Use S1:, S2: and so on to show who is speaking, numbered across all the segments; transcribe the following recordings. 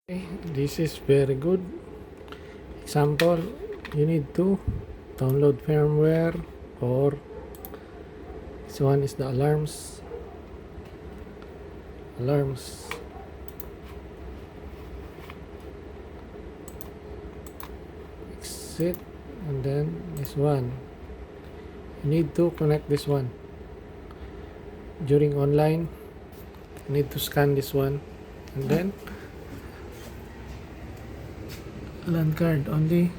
S1: Okay, this is very good example. You need to download firmware, or this one is the alarms exit, and then this one you need to connect this one during online. You need to scan this one, and then LAN card only.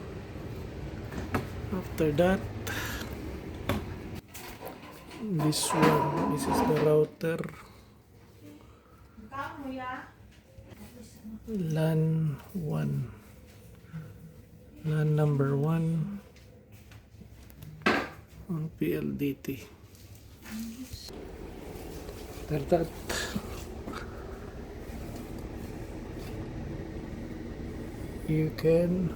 S1: After that, this is the router, LAN 1, LAN number 1 on PLDT. After that, you can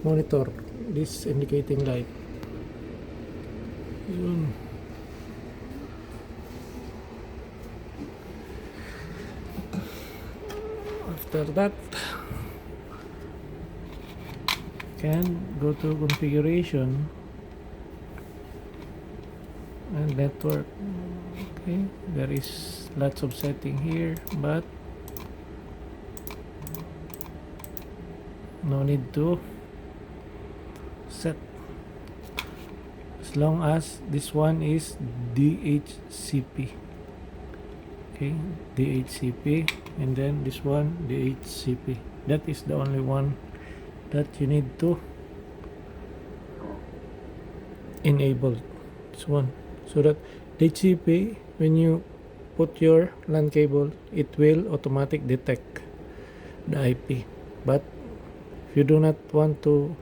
S1: monitor this indicating light. Yun. After that, can go to configuration and network. Okay, there is lots of setting here, but no need to set, as long as this one is DHCP. Okay, DHCP, and then this one DHCP. That is the only one that you need to enable, this one, so that DHCP, when you put your LAN cable, it will automatic detect the IP. But if you do not want to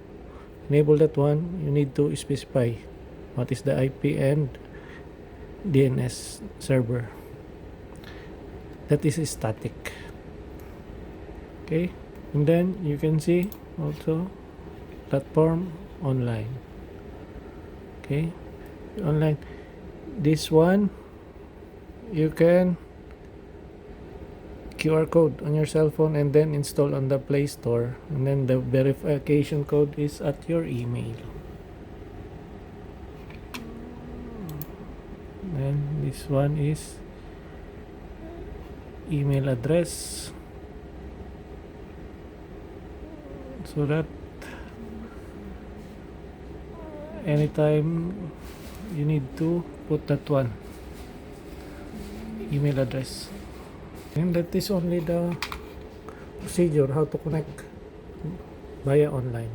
S1: enable that one, you need to specify what is the IP and DNS server. That is static. Okay, and then you can see also platform online. Okay, online, this one you can QR code on your cell phone and then install on the Play Store, and then the verification code is at your email. And this one is email address, so that anytime you need to put that one email address. And that is only the procedure how to connect via online.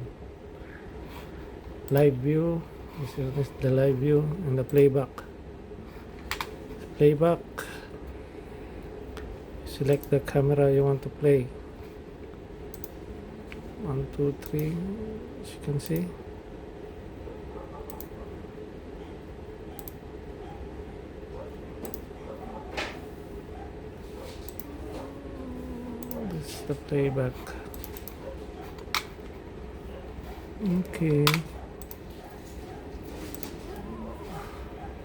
S1: Live view, this is the live view, and the playback. Select the camera you want to play. 1, 2, 3, as you can see. This is the playback. Okay.